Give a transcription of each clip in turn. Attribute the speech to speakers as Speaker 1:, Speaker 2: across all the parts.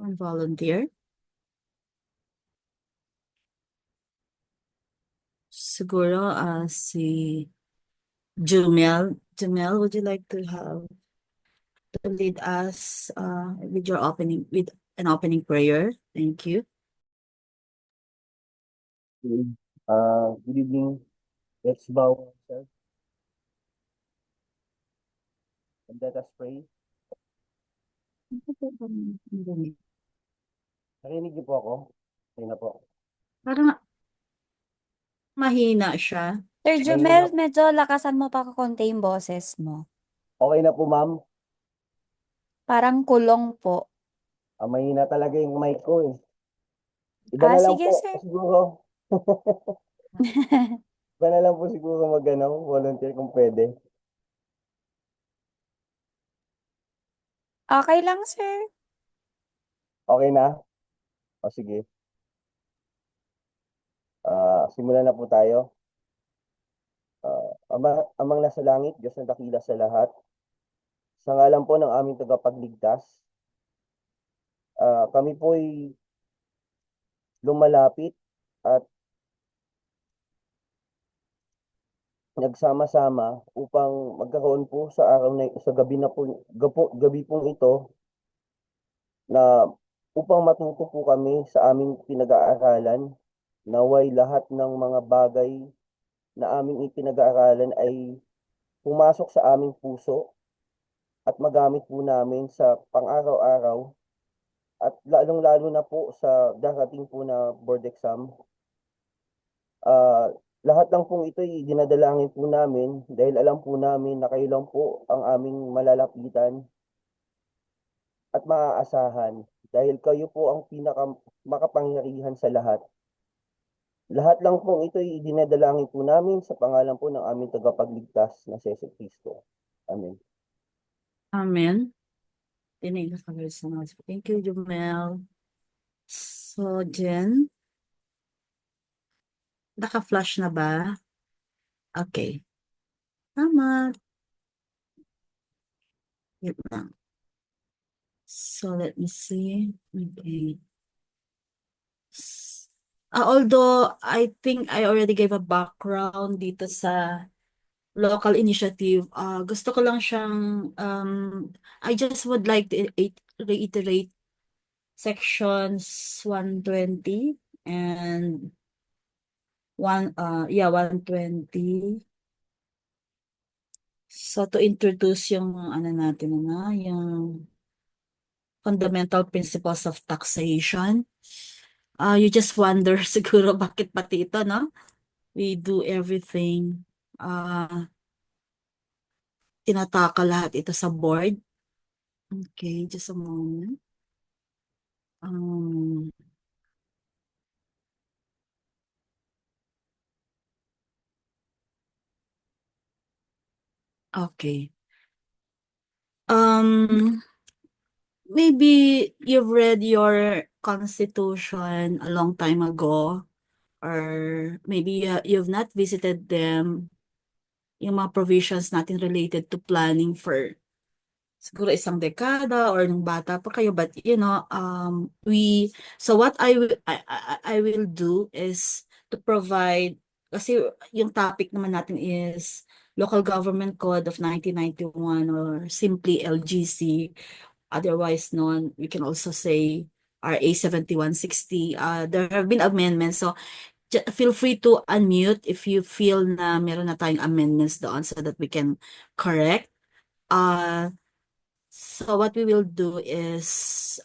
Speaker 1: One volunteer. Siguro si Jumel. Jumel, would you like to lead us with an opening prayer? Thank you.
Speaker 2: Good evening. Let's bow ourselves and let us pray. Narinig niyo po ako? Okay na po.
Speaker 1: Parang mahina siya.
Speaker 3: Sir
Speaker 2: Mahina.
Speaker 3: Jumel, medyo lakasan mo pa konti yung boses mo.
Speaker 2: Okay na po, ma'am.
Speaker 3: Parang kulong po.
Speaker 2: Mahina talaga yung mic ko eh. Iba na lang
Speaker 3: Sige,
Speaker 2: po
Speaker 3: sir.
Speaker 2: siguro. Iba na lang po siguro volunteer kung pwede.
Speaker 3: Okay lang, sir.
Speaker 2: Okay na? O sige. Simulan na po tayo. Amang nasa langit, Diyos na dakila sa lahat. Sa ngalan po ng aming tagapagligtas, kami po ay lumalapit at nagsama-sama upang magkaroon po sa araw na sa gabi na po gabi pong ito na upang matuto po kami sa aming pinag-aaralan, naway lahat ng mga bagay na aming ipinag-aaralan ay pumasok sa aming puso at magamit po namin sa pang-araw-araw at lalong-lalo na po sa darating po na board exam. Lahat lang pong ito ay dinadalangin po namin dahil alam po namin na kayo lang po ang aming malalapitan at maaasahan dahil kayo po ang pinaka makapangyarihan sa lahat. Lahat lang pong ito ay dinadalangin po namin sa pangalan po ng aming tagapagligtas na si Yesu Cristo. Amen.
Speaker 1: Amen. Thank you, Jumel. So, Jen, naka-flash na ba? Okay. Tama. Wait lang. So, let me see. Okay. Although I think I already gave a background dito sa local initiative, gusto ko lang siyang, I just would like to reiterate sections 120 and 120. So to introduce yung ano natin yung fundamental principles of taxation. You just wonder siguro bakit pati ito, no? We do everything. Tinataka lahat ito sa board. Okay, just a moment. Okay. Maybe you've read your constitution a long time ago, or maybe you've not visited them, yung mga provisions natin related to planning for siguro isang dekada or nung bata pa kayo, but so what I will do is to provide, kasi yung topic naman natin is Local Government Code of 1991 or simply LGC, otherwise known, we can also say RA 7160. There have been amendments, so feel free to unmute if you feel na meron na tayong amendments doon so that we can correct. So what we will do is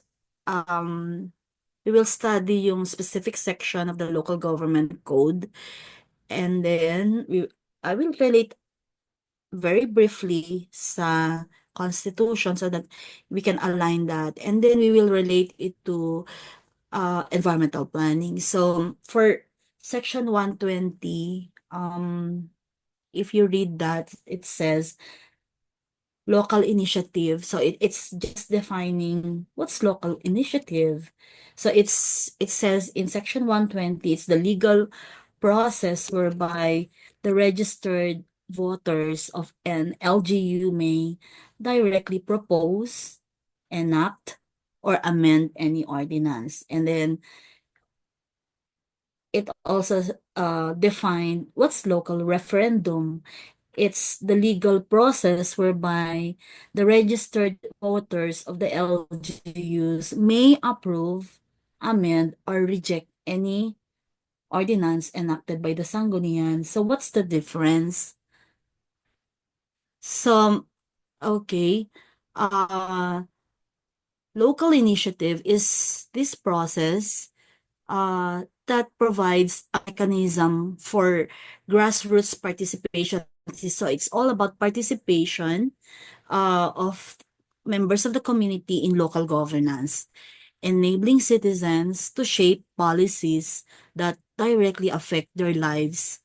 Speaker 1: we will study yung specific section of the local government code, and then I will relate very briefly sa constitution so that we can align that, and then we will relate it to environmental planning. So for section 120, if you read that, it says local initiative. So it's just defining what's local initiative. So it says in section 120, it's the legal process whereby the registered voters of an LGU may directly propose, enact, or amend any ordinance. And then it also defined what's local referendum. It's the legal process whereby the registered voters of the LGUs may approve, amend, or reject any ordinance enacted by the Sangguniang. So what's the difference? So, okay, local initiative is this process that provides a mechanism for grassroots participation. So it's all about participation of members of the community in local governance, enabling citizens to shape policies that directly affect their lives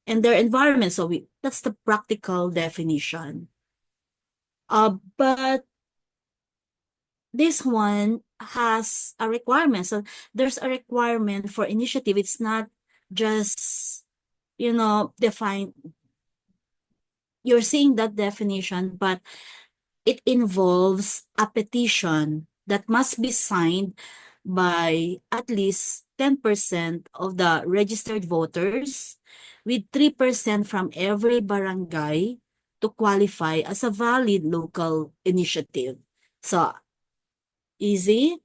Speaker 1: and their environment. So that's the practical definition. But this one has a requirement. So there's a requirement for initiative. It's not just, define. You're seeing that definition, but it involves a petition that must be signed by at least 10% of the registered voters, with 3% from every barangay to qualify as a valid local initiative. So, easy.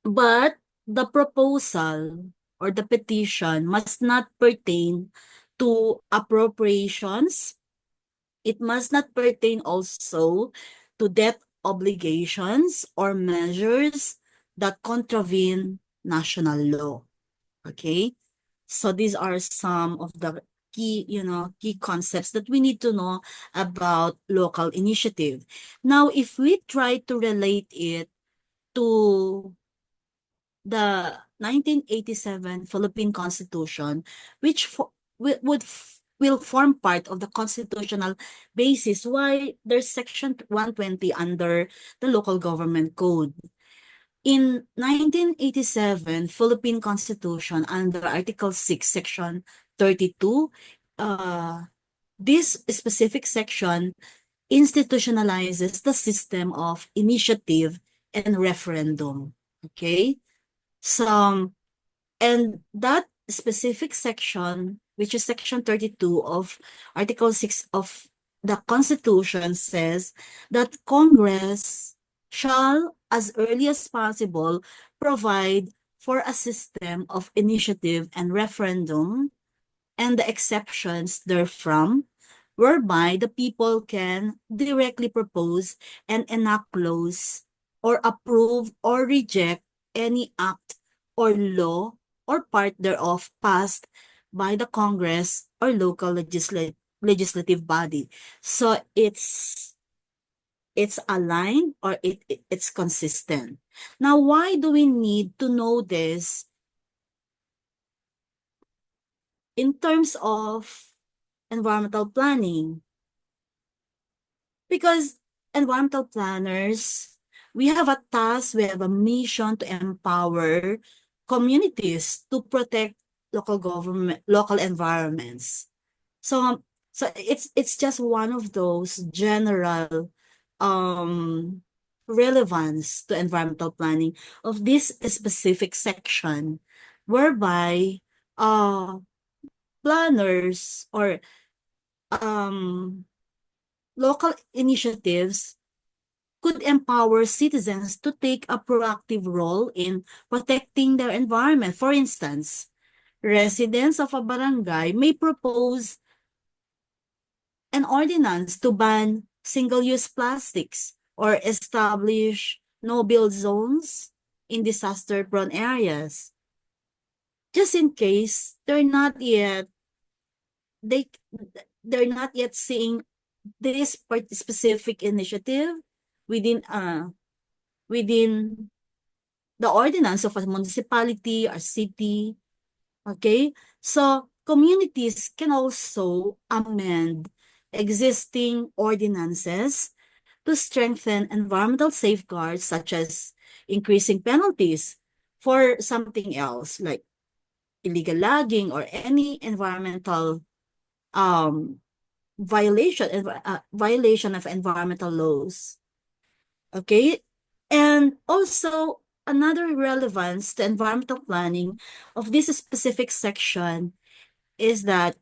Speaker 1: But the proposal or the petition must not pertain to appropriations. It must not pertain also to debt obligations or measures that contravene national law. Okay? So these are some of the key concepts that we need to know about local initiative. Now, if we try to relate it to the 1987 Philippine Constitution, which will form part of the constitutional basis why there's Section 120 under the Local Government Code. In 1987 Philippine Constitution, under Article 6, Section 32, this specific section institutionalizes the system of initiative and referendum. Okay? So, and that specific section, which is Section 32 of Article 6 of the Constitution, says that Congress shall, as early as possible, provide for a system of initiative and referendum and the exceptions therefrom, whereby the people can directly propose and enact laws or approve or reject any act or law or part thereof passed by the Congress or local legislative body. So it's aligned, or it's consistent. Now, why do we need to know this in terms of environmental planning? Because environmental planners, we have a task, we have a mission to empower communities to protect local environments. So it's just one of those general relevance to environmental planning of this specific section, whereby planners or local initiatives could empower citizens to take a proactive role in protecting their environment. For instance, residents of a barangay may propose an ordinance to ban single-use plastics or establish no-build zones in disaster-prone areas. Just in case they're not yet seeing this specific initiative within the ordinance of a municipality or city. Okay, so communities can also amend existing ordinances to strengthen environmental safeguards, such as increasing penalties for something else like illegal logging or any environmental violation of environmental laws. Okay, And also, another relevance to environmental planning of this specific section is that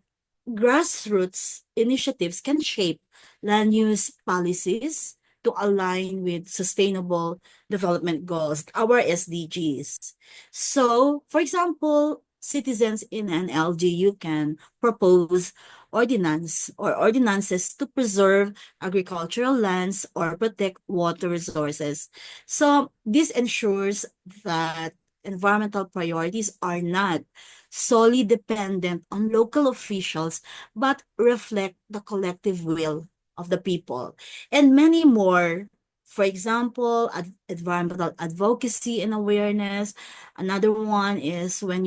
Speaker 1: grassroots initiatives can shape land use policies to align with sustainable development goals, our SDGs. So, for example, citizens in an LGU can propose ordinances to preserve agricultural lands or protect water resources. So, this ensures that environmental priorities are not solely dependent on local officials, but reflect the collective will of the people. And many more. For example, environmental advocacy and awareness. Another one is when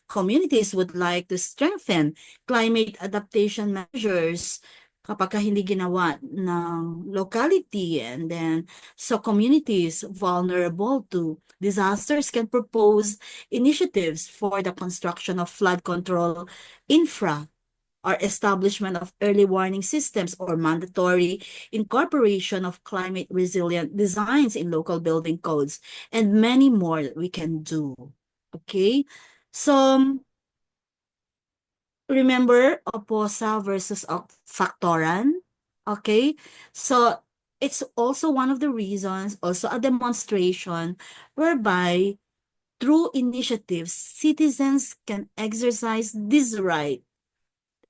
Speaker 1: communities would like to strengthen climate adaptation measures kapag hindi ginawa ng locality, and then so communities vulnerable to disasters can propose initiatives for the construction of flood control infra or establishment of early warning systems or mandatory incorporation of climate resilient designs in local building codes, and many more that we can do. Okay? So, remember Oposa versus Factoran? Okay? So, it's also one of the reasons, also a demonstration whereby through initiatives, citizens can exercise this right,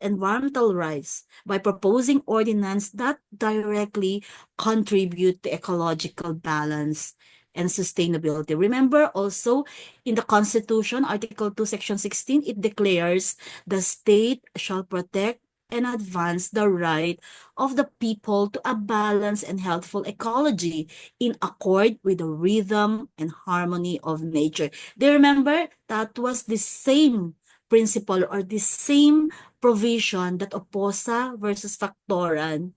Speaker 1: environmental rights, by proposing ordinances that directly contribute to ecological balance and sustainability. Remember also in the Constitution, Article 2, Section 16, it declares the state shall protect and advance the right of the people to a balanced and healthful ecology in accord with the rhythm and harmony of nature. Do you remember that was the same principle or the same provision that Oposa versus Factoran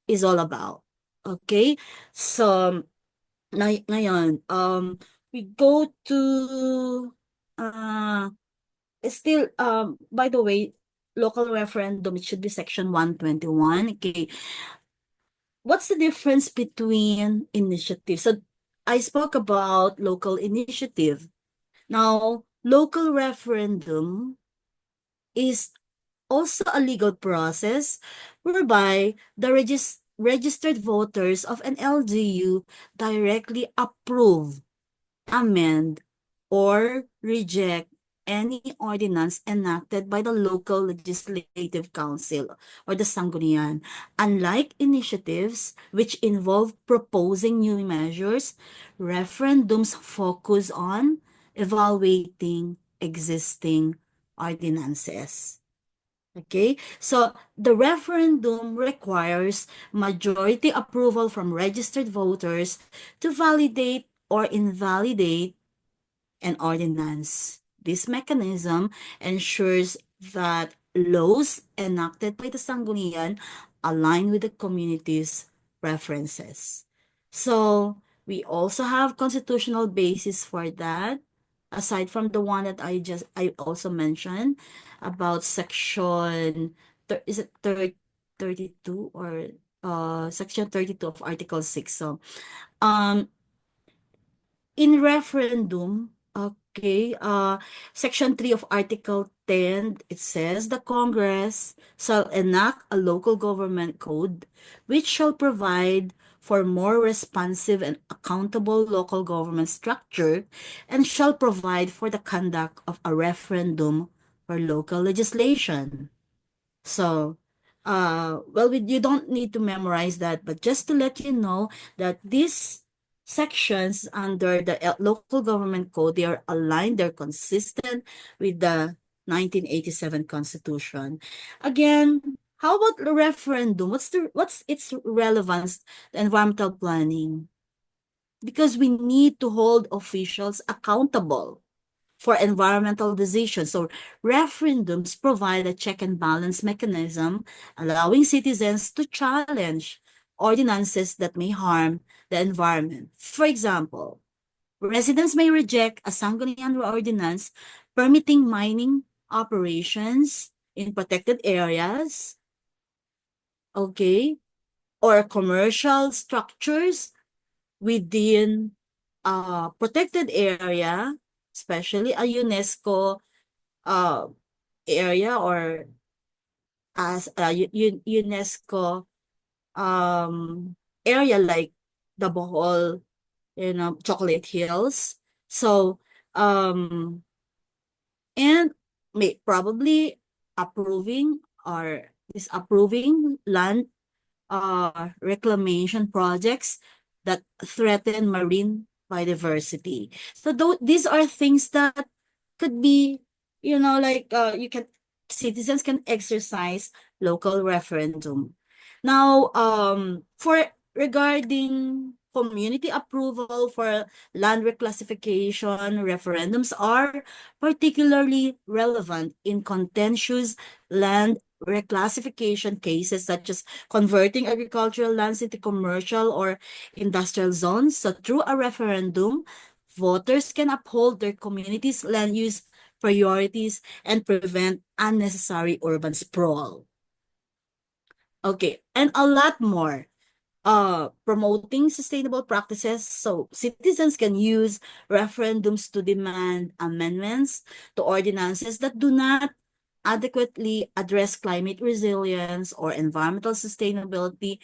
Speaker 1: is all about? Okay? So, ngayon, we go to, uh, still, by the way, local referendum, it should be section 121. Okay. What's the difference between initiatives? So, I spoke about local initiative. Now, local referendum is also a legal process whereby the registered voters of an LGU directly approve, amend, or reject any ordinance enacted by the local legislative council or the sanggunian. Unlike initiatives which involve proposing new measures, referendums focus on evaluating existing ordinances. Okay, so the referendum requires majority approval from registered voters to validate or invalidate an ordinance. This mechanism ensures that laws enacted by the Sanggunian align with the community's preferences. So we also have constitutional basis for that, aside from the one that I also mentioned about section, is it 32 or section 32 of Article 6. So um in referendum, okay, section 3 of Article 10, it says the Congress shall enact a local government code which shall provide for more responsive and accountable local government structure and shall provide for the conduct of a referendum for local legislation. So, you don't need to memorize that, but just to let you know that these sections under the local government code, they are aligned, they're consistent with the 1987 Constitution. Again, how about the referendum? What's its relevance to environmental planning? Because we need to hold officials accountable for environmental decisions. So referendums provide a check and balance mechanism, allowing citizens to challenge ordinances that may harm the environment. For example, residents may reject a Sangguniang ordinance permitting mining operations in protected areas. Okay. or commercial structures within a protected area, especially a UNESCO uh, area, or as a UNESCO area like the Bohol, Chocolate Hills. So and may probably approving or disapproving land reclamation projects that threaten marine biodiversity. So these are things that could be, like citizens can exercise local referendum. Now, for regarding community approval for land reclassification, referendums are particularly relevant in contentious land reclassification cases such as converting agricultural lands into commercial or industrial zones. So through a referendum, voters can uphold their community's land use priorities and prevent unnecessary urban sprawl. Okay, and a lot more. Promoting sustainable practices. So citizens can use referendums to demand amendments to ordinances that do not adequately address climate resilience or environmental sustainability.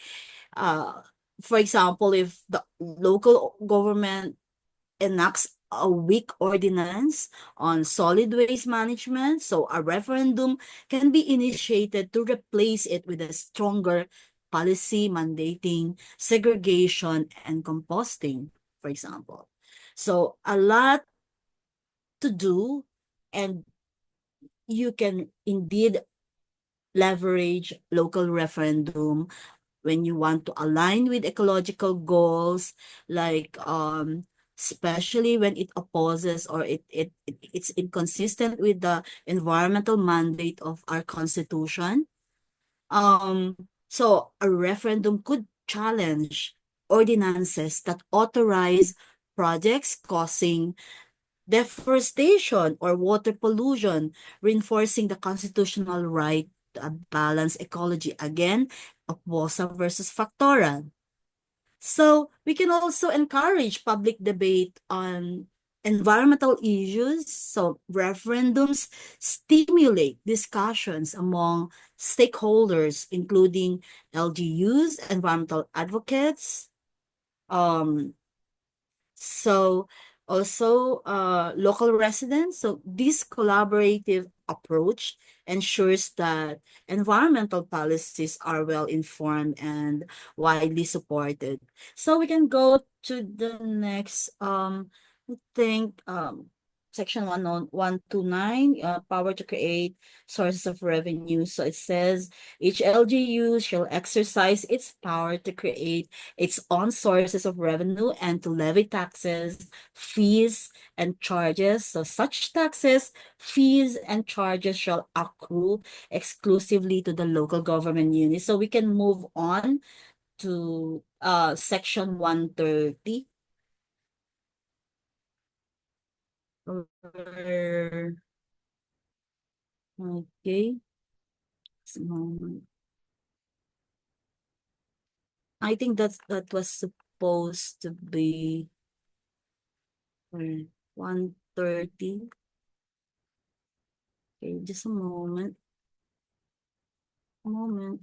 Speaker 1: Uh, for example, if the local government enacts a weak ordinance on solid waste management, so a referendum can be initiated to replace it with a stronger policy mandating segregation and composting, for example. So a lot to do, and you can indeed leverage local referendum when you want to align with ecological goals, like especially when it opposes or it's inconsistent with the environmental mandate of our constitution. So a referendum could challenge ordinances that authorize projects causing deforestation or water pollution, reinforcing the constitutional right to a balanced ecology. Again, Oposa versus Factora. So we can also encourage public debate on environmental issues. So referendums stimulate discussions among stakeholders, including LGUs, environmental advocates, so also local residents. So this collaborative approach ensures that environmental policies are well informed and widely supported. So we can go to the next I think section 129, power to create sources of revenue. So it says each LGU shall exercise its power to create its own sources of revenue and to levy taxes, fees, and charges. So such taxes, fees, and charges shall accrue exclusively to the local government unit. So we can move on to section 130. Okay. I think that was supposed to be 130. Okay, just a moment. A moment.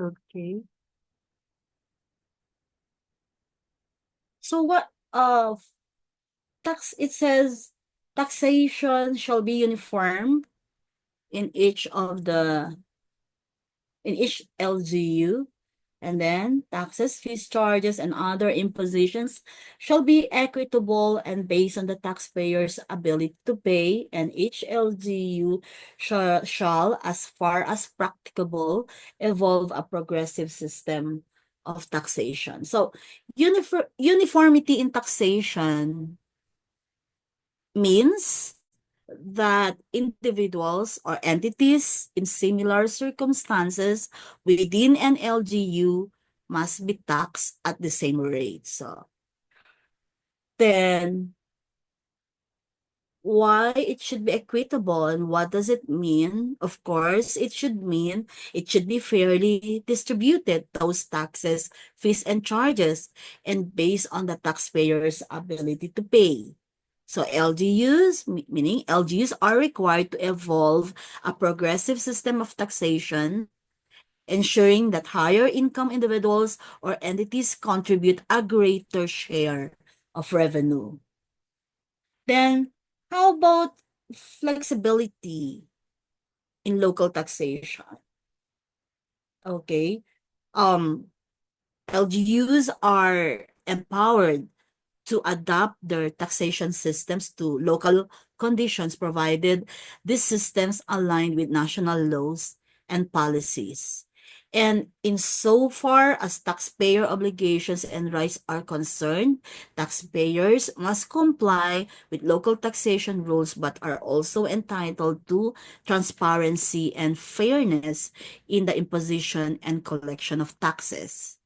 Speaker 1: Okay. So what it says taxation shall be uniform in each LGU, and then taxes, fees, charges, and other impositions shall be equitable and based on the taxpayer's ability to pay, and each LGU shall, as far as practicable, evolve a progressive system of taxation. So uniformity in taxation means that individuals or entities in similar circumstances within an LGU must be taxed at the same rate. So then why it should be equitable and what does it mean? Of course, it should mean it should be fairly distributed, those taxes, fees, and charges, and based on the taxpayer's ability to pay. So LGUs, meaning LGUs are required to evolve a progressive system of taxation, ensuring that higher income individuals or entities contribute a greater share of revenue. Then, how about flexibility in local taxation? Okay. LGUs are empowered to adapt their taxation systems to local conditions, provided these systems align with national laws and policies. And insofar as taxpayer obligations and rights are concerned, taxpayers must comply with local taxation rules but are also entitled to transparency and fairness in the imposition and collection of taxes.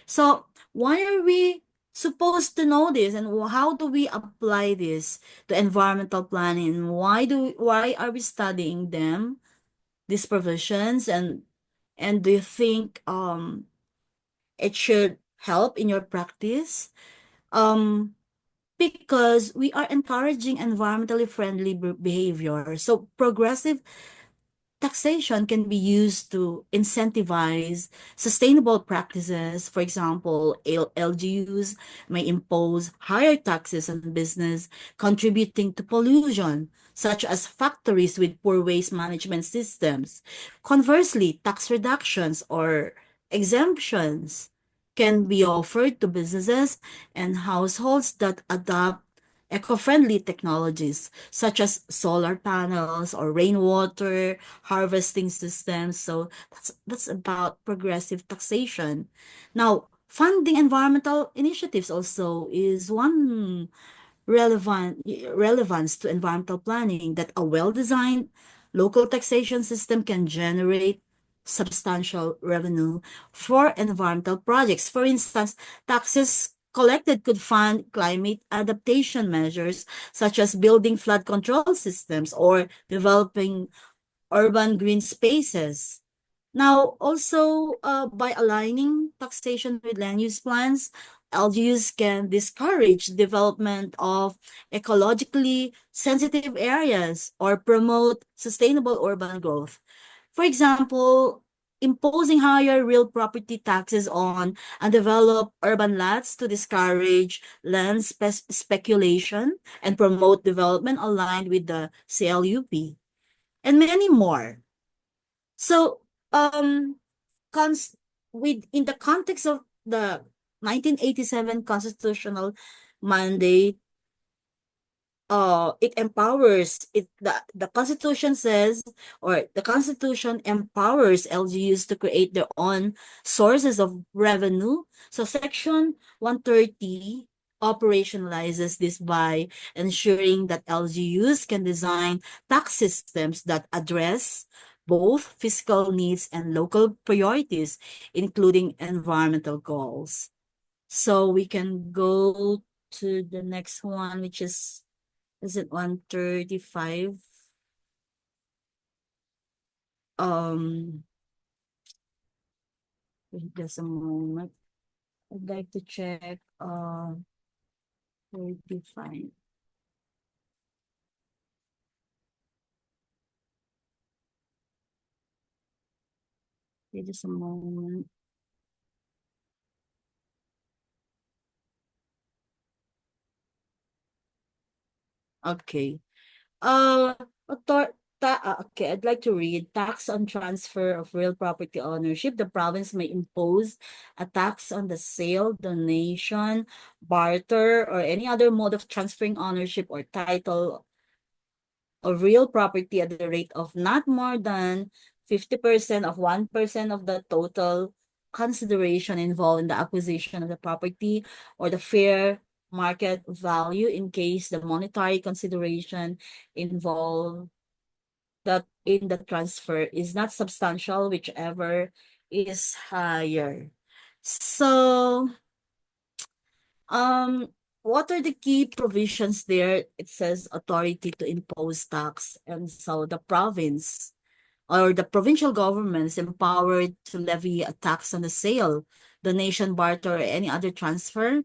Speaker 1: So, why are we supposed to know this, and how do we apply this to environmental planning? Why are we studying them, these provisions, and do you think it should help in your practice? Um because we are encouraging environmentally friendly behavior. So progressive taxation can be used to incentivize sustainable practices. For example, LGUs may impose higher taxes on business contributing to pollution, such as factories with poor waste management systems. Conversely, tax reductions or exemptions can be offered to businesses and households that adopt eco-friendly technologies such as solar panels or rainwater harvesting systems. So that's about progressive taxation. Now, funding environmental initiatives also is one relevance to environmental planning, that a well-designed local taxation system can generate substantial revenue for environmental projects. For instance, taxes collected could fund climate adaptation measures such as building flood control systems or developing urban green spaces. Now, also, by aligning taxation with land use plans, LGUs can discourage development of ecologically sensitive areas or promote sustainable urban growth. For example, imposing higher real property taxes on undeveloped urban lots to discourage land speculation and promote development aligned with the CLUP, and many more. So, cons in the context of the 1987 constitutional mandate, it empowers the Constitution says, or the Constitution empowers LGUs to create their own sources of revenue. So Section 130 operationalizes this by ensuring that LGUs can design tax systems that address both fiscal needs and local priorities, including environmental goals. So we can go to the next one, which is it 135? Um, wait just a moment. I'd like to check 35. Wait just a moment. Okay. Uh, okay, I'd like to read tax on transfer of real property ownership. The province may impose a tax on the sale, donation, barter, or any other mode of transferring ownership or title of real property at the rate of not more than 50% of 1% of the total consideration involved in the acquisition of the property, or the fair market value in case the monetary consideration involved that in the transfer is not substantial, whichever is higher. So, um, what are the key provisions there? It says authority to impose tax, and so the province or the provincial government is empowered to levy a tax on the sale, donation, barter, or any other transfer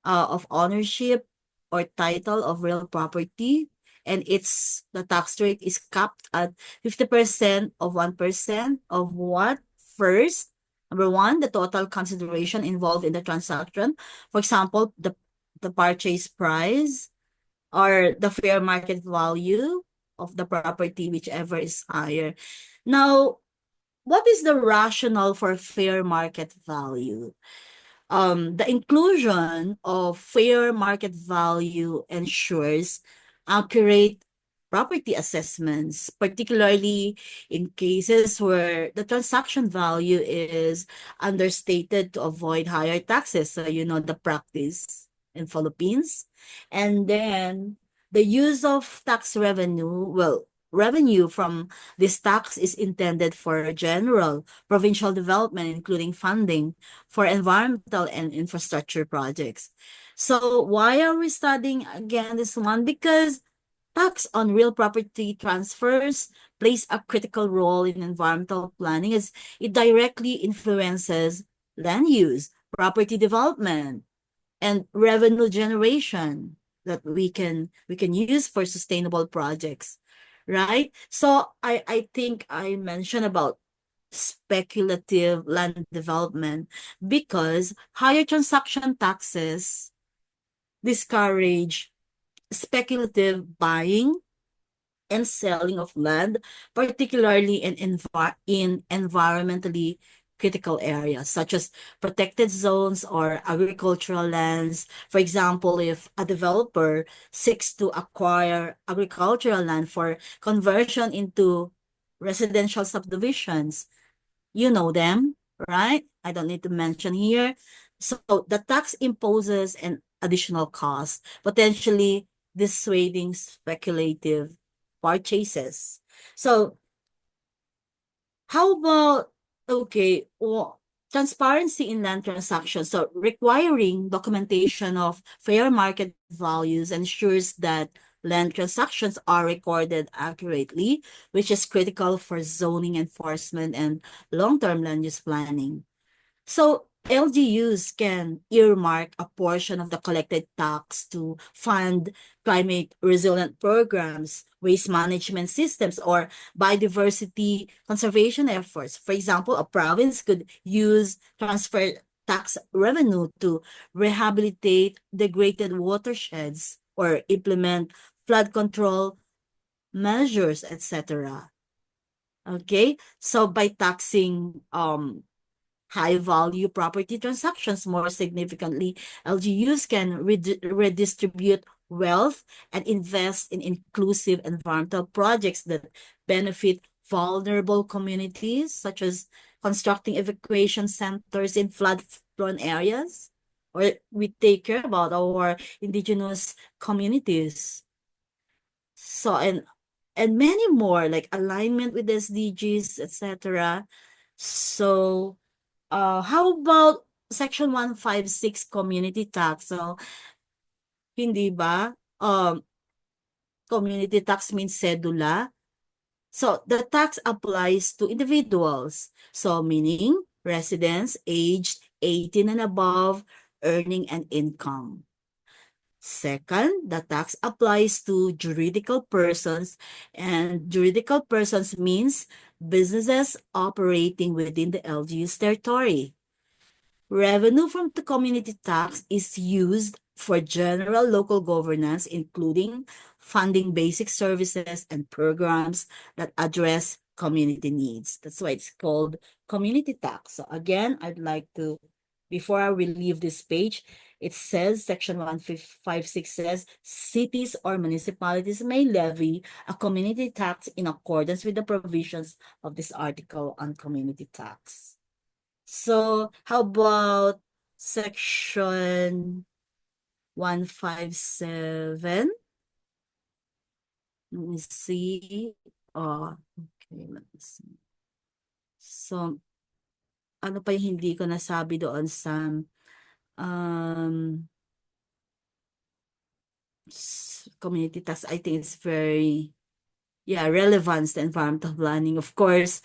Speaker 1: of ownership or title of real property, and the tax rate is capped at 50% of 1% of what? First, number one, the total consideration involved in the transaction. For example, the purchase price or the fair market value of the property, whichever is higher. Now, what is the rationale for fair market value? The inclusion of fair market value ensures accurate property assessments, particularly in cases where the transaction value is understated to avoid higher taxes. So, the practice in Philippines. And then the use of tax revenue, revenue from this tax is intended for general provincial development, including funding for environmental and infrastructure projects. So why are we studying again this one? Because tax on real property transfers plays a critical role in environmental planning as it directly influences land use, property development, and revenue generation that we can use for sustainable projects, right? So I think I mentioned about speculative land development because higher transaction taxes discourage speculative buying and selling of land, particularly in environmentally critical areas such as protected zones or agricultural lands. For example, if a developer seeks to acquire agricultural land for conversion into residential subdivisions, you know them, right? I don't need to mention here. So the tax imposes an additional cost, potentially dissuading speculative purchases. So how about, okay, transparency in land transactions? So requiring documentation of fair market values ensures that land transactions are recorded accurately, which is critical for zoning enforcement and long-term land use planning. So LGUs can earmark a portion of the collected tax to fund climate resilient programs, waste management systems, or biodiversity conservation efforts. For example, a province could use transfer tax revenue to rehabilitate degraded watersheds or implement flood control measures, etc. Okay, so by taxing high value property transactions more significantly, LGUs can redistribute wealth and invest in inclusive environmental projects that benefit vulnerable communities, such as constructing evacuation centers in flood-prone areas, or we take care about our indigenous communities. So, and many more like alignment with SDGs, etc. So, how about Section 156 community tax? So, hindi ba? Community tax means cedula. So, the tax applies to individuals. So, meaning residents aged 18 and above, earning an income. Second, the tax applies to juridical persons, and juridical persons means businesses operating within the LGU's territory. Revenue from the community tax is used for general local governance, including funding basic services and programs that address community needs. That's why it's called community tax. So again, I'd like to, before I will leave this page, it says Section 156 says cities or municipalities may levy a community tax in accordance with the provisions of this article on community tax. So, how about section 157? Let me see. Oh, okay, let me see. So, ano pa yung hindi ko nasabi doon sa um, community tax. I think it's very, yeah, relevance to environmental planning. Of course,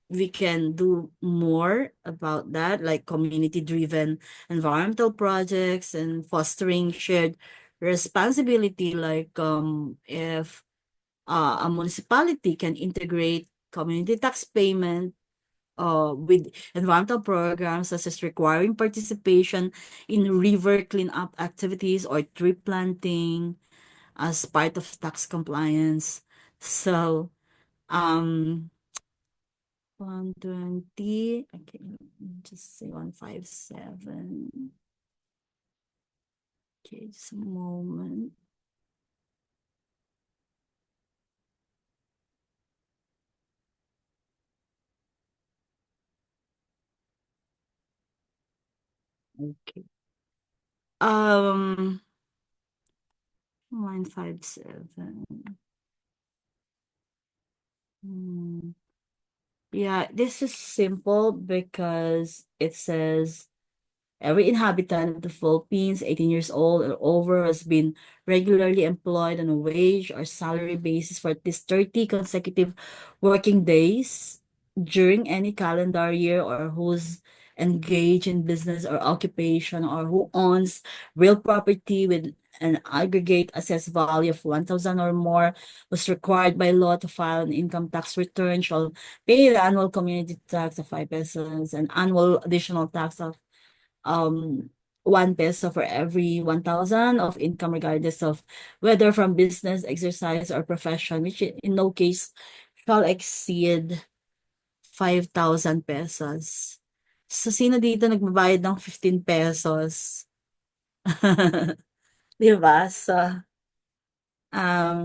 Speaker 1: we can do more about that, like community-driven environmental projects and fostering shared responsibility, like if a municipality can integrate community tax payment with environmental programs such as requiring participation in river cleanup activities or tree planting as part of tax compliance. So, um, 120, okay, just say 157. Okay, just a moment. Okay. 157. Hmm. Yeah, this is simple because it says every inhabitant of the Philippines, 18 years old or over, has been regularly employed on a wage or salary basis for at least 30 consecutive working days during any calendar year, or who's engaged in business or occupation, or who owns real property with an aggregate assessed value of 1,000 or more, was required by law to file an income tax return, shall pay the annual community tax of 5 pesos, and annual additional tax of um 1 peso for every 1,000 of income, regardless of whether from business, exercise, or profession, which in no case shall exceed 5,000 pesos. So, sino dito nagbabayad ng 15 pesos? Di ba? So,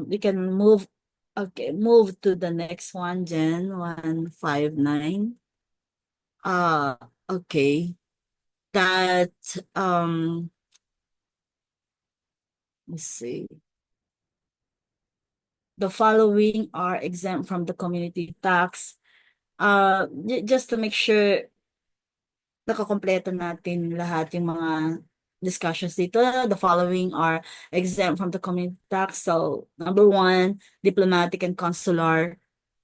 Speaker 1: we can move, okay, move to the next one, Jen, 159. Uh, okay. That, let's see. The following are exempt from the community tax. Just to make sure nakakompleto natin lahat yung mga discussions dito. The following are exempt from the community tax. So, number one, diplomatic and consular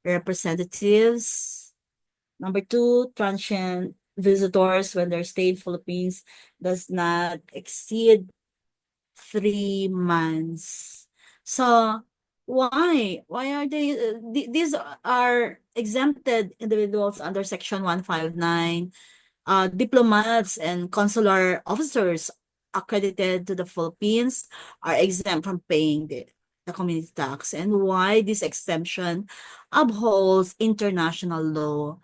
Speaker 1: representatives. Number two, transient visitors when their stay in Philippines does not exceed 3 months. So why? Why are they? These are exempted individuals under Section 159. Diplomats and consular officers accredited to the Philippines are exempt from paying the community tax. And why this exemption upholds international law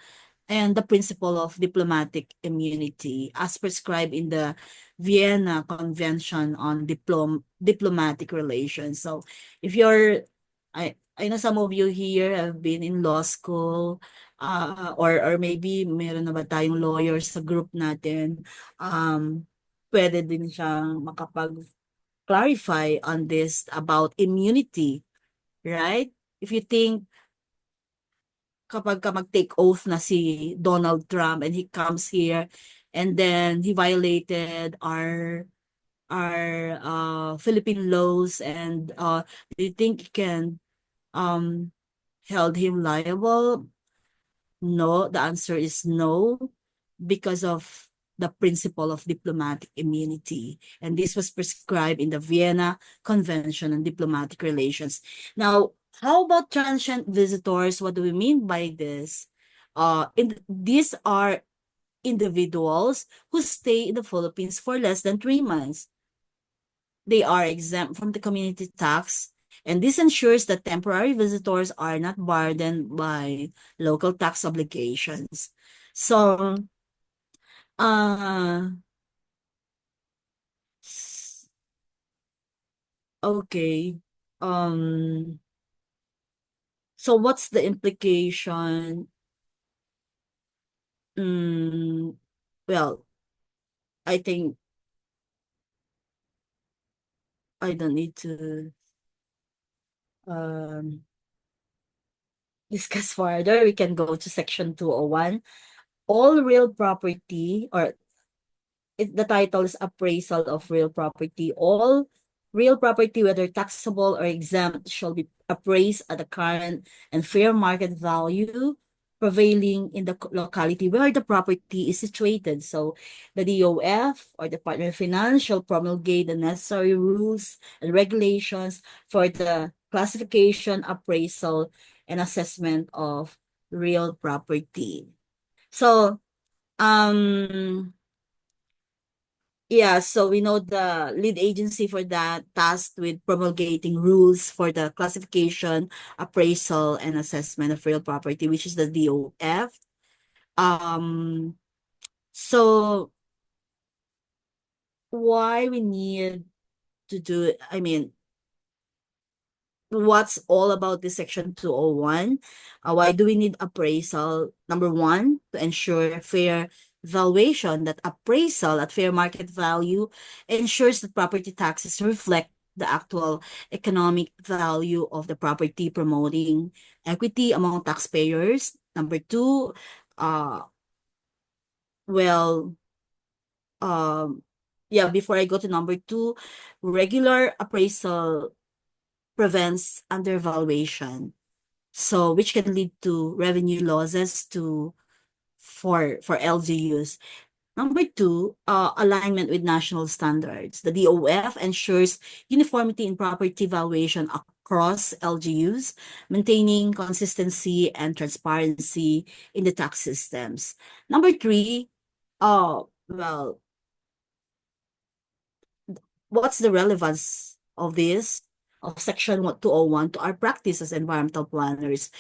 Speaker 1: and the principle of diplomatic immunity as prescribed in the Vienna Convention on Diplomatic Relations. So if I know some of you here have been in law school, or maybe meron na ba tayong lawyers sa group natin, pwede din siyang makapag-clarify on this about immunity, right? If you think kapag ka mag-take oath na si Donald Trump and he comes here and then he violated our Philippine laws, and do you think you can held him liable? No, the answer is no, because of the principle of diplomatic immunity. And this was prescribed in the Vienna Convention on Diplomatic Relations. Now, how about transient visitors? What do we mean by this? These are individuals who stay in the Philippines for less than 3 months. They are exempt from the community tax, and this ensures that temporary visitors are not burdened by local tax obligations. So, uh, okay. So what's the implication? Mm, well, I think I don't need to um discuss further. We can go to section 201. all real property, or the title is appraisal of real property. All real property, whether taxable or exempt, shall be appraised at the current and fair market value prevailing in the locality where the property is situated. So the DOF, or Department of Finance, shall promulgate the necessary rules and regulations for the classification, appraisal, and assessment of real property. So, yeah, so we know the lead agency for that tasked with promulgating rules for the classification, appraisal, and assessment of real property, which is the DOF. Um, so why we need to do it, I mean, what's all about this section 201? Why do we need appraisal? Number one, to ensure fair valuation. That appraisal at fair market value ensures that property taxes reflect the actual economic value of the property, promoting equity among taxpayers. Number two, uh, well, yeah, before I go to number two, regular appraisal prevents undervaluation. So which can lead to revenue losses for LGUs. Number two, alignment with national standards. The DOF ensures uniformity in property valuation across LGUs, maintaining consistency and transparency in the tax systems. Number three, well, what's the relevance of this, of section 201 to our practice as environmental planners?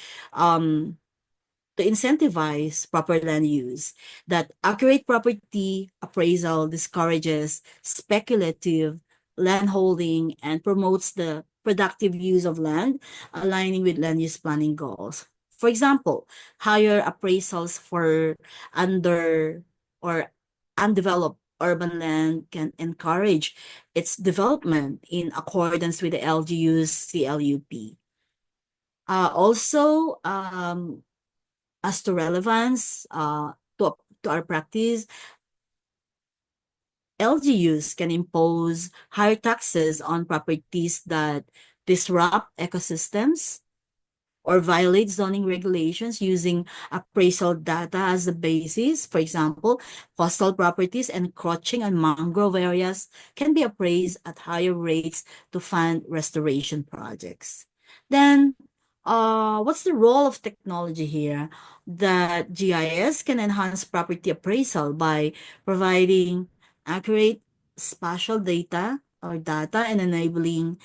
Speaker 1: To incentivize proper land use, that accurate property appraisal discourages speculative land holding and promotes the productive use of land, aligning with land use planning goals. For example, higher appraisals for under or undeveloped urban land can encourage its development in accordance with the LGU's CLUP. Also, as to relevance to our practice, LGUs can impose higher taxes on properties that disrupt ecosystems or violate zoning regulations using appraisal data as the basis. For example, coastal properties encroaching on mangrove areas can be appraised at higher rates to fund restoration projects. Then, what's the role of technology here? That GIS can enhance property appraisal by providing accurate spatial data and enabling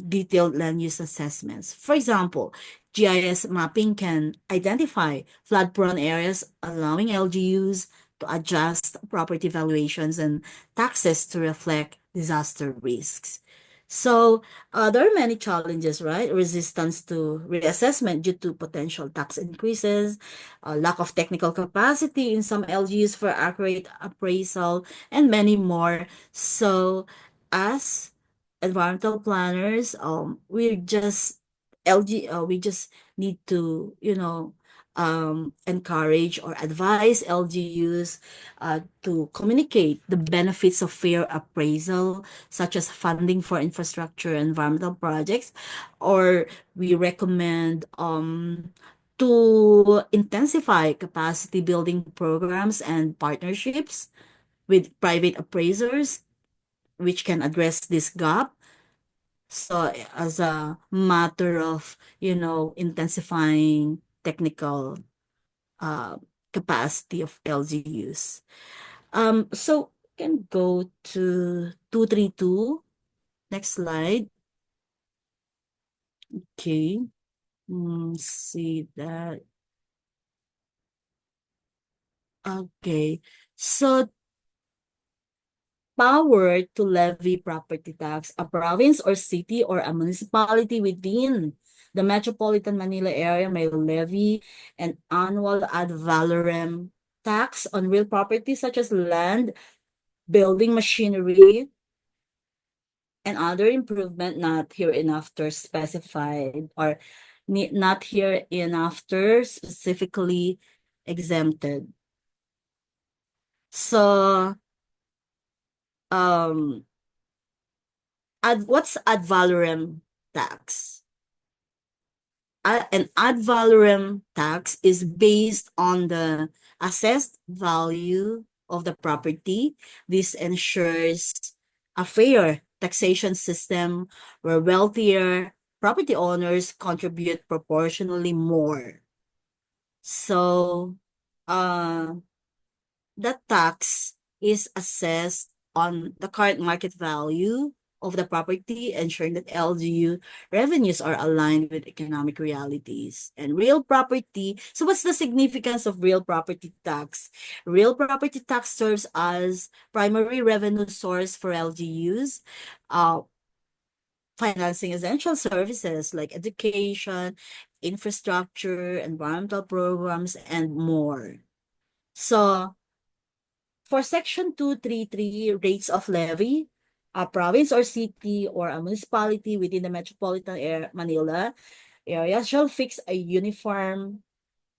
Speaker 1: detailed land use assessments. For example, GIS mapping can identify flood-prone areas, allowing LGUs to adjust property valuations and taxes to reflect disaster risks. So there are many challenges, right? Resistance to reassessment due to potential tax increases, lack of technical capacity in some LGUs for accurate appraisal, and many more. So as environmental planners, we just need to, encourage or advise LGUs to communicate the benefits of fair appraisal, such as funding for infrastructure and environmental projects, or we recommend to intensify capacity building programs and partnerships with private appraisers, which can address this gap. So as a matter of, intensifying technical uh, capacity of LGUs. So can go to 232. Next slide. Okay. See that. Okay. So power to levy property tax. A province or city or a municipality within the Metropolitan Manila area may levy an annual ad valorem tax on real property such as land, building machinery, and other improvement not hereinafter specified, or not hereinafter specifically exempted. So, what's ad valorem tax? An ad valorem tax is based on the assessed value of the property. This ensures a fair taxation system where wealthier property owners contribute proportionally more. So, uh, the tax is assessed on the current market value of the property, ensuring that LGU revenues are aligned with economic realities and real property. So what's the significance of real property tax? Real property tax serves as primary revenue source for LGUs, financing essential services like education, infrastructure, environmental programs, and more. So for Section 233, rates of levy, a province or city or a municipality within the metropolitan Manila area shall fix a uniform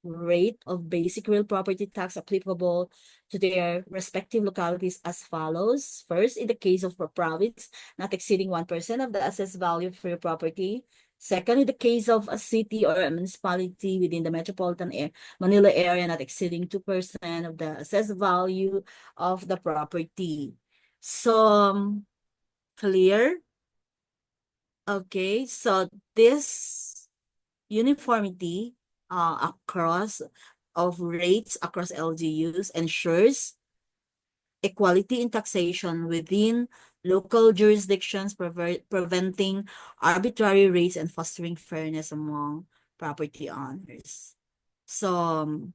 Speaker 1: rate of basic real property tax applicable to their respective localities as follows. First, in the case of a province, not exceeding 1% of the assessed value of real property. Second, in the case of a city or a municipality within the metropolitan Manila area, not exceeding 2% of the assessed value of the property. So, clear? Okay, so this uniformity across of rates across LGUs ensures equality in taxation within local jurisdictions, preventing arbitrary rates and fostering fairness among property owners. So,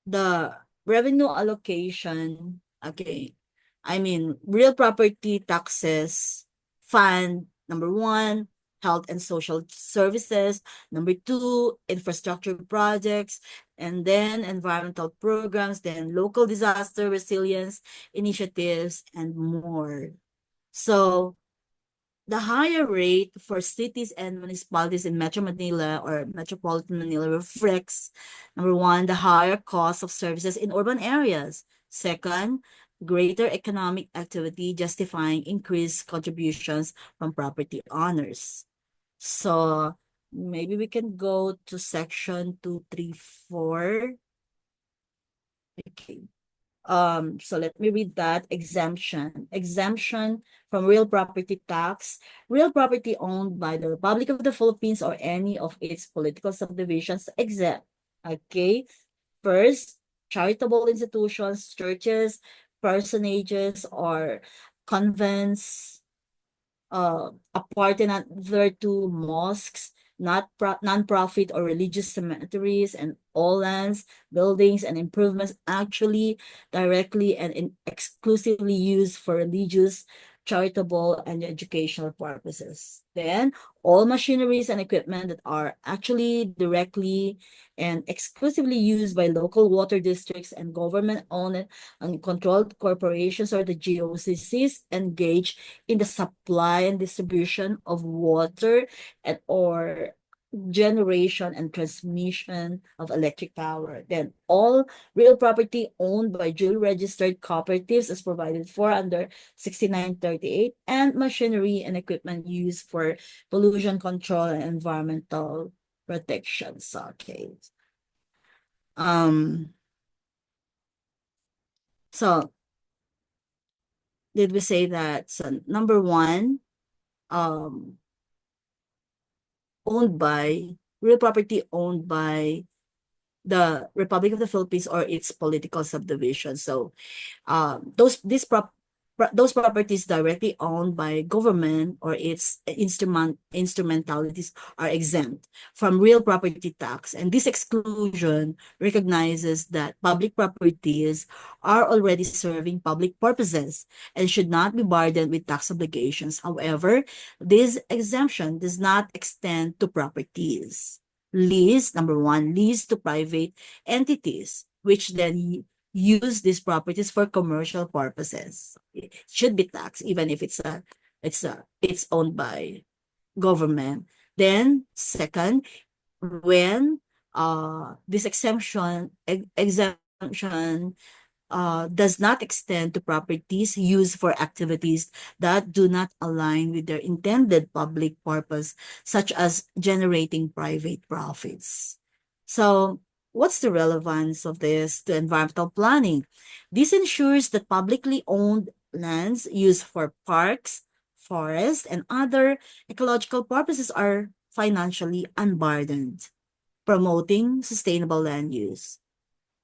Speaker 1: the revenue allocation, okay, I mean, real property taxes fund number one, health and social services, number two, infrastructure projects, and then environmental programs, then local disaster resilience initiatives, and more. So, the higher rate for cities and municipalities in Metro Manila or Metropolitan Manila reflects, number one, the higher cost of services in urban areas. Second, greater economic activity justifying increased contributions from property owners. So maybe we can go to section 234. Okay. So let me read that. Exemption. Exemption from real property tax. Real property owned by the Republic of the Philippines or any of its political subdivisions exempt. Okay. First, charitable institutions, churches, personages, or convents, appartenant thereto mosques, not non-profit or religious cemeteries, and all lands, buildings, and improvements actually directly and exclusively used for religious, charitable, and educational purposes. Then, all machineries and equipment that are actually directly and exclusively used by local water districts and government-owned and controlled corporations or the GOCCs engaged in the supply and distribution of water and or generation and transmission of electric power. Then all real property owned by duly registered cooperatives is provided for under 6938, and machinery and equipment used for pollution control and environmental protections. Okay. So did we say that? So number one, owned by real property owned by the Republic of the Philippines or its political subdivision. So those properties directly owned by government or its instrumentalities are exempt from real property tax, and this exclusion recognizes that public properties are already serving public purposes and should not be burdened with tax obligations. However, this exemption does not extend to properties leased, number one, leased to private entities, which then use these properties for commercial purposes. It should be taxed even if it's owned by government. Then second, when this exemption does not extend to properties used for activities that do not align with their intended public purpose, such as generating private profits. So, what's the relevance of this to environmental planning? This ensures that publicly owned lands used for parks, forests, and other ecological purposes are financially unburdened, promoting sustainable land use.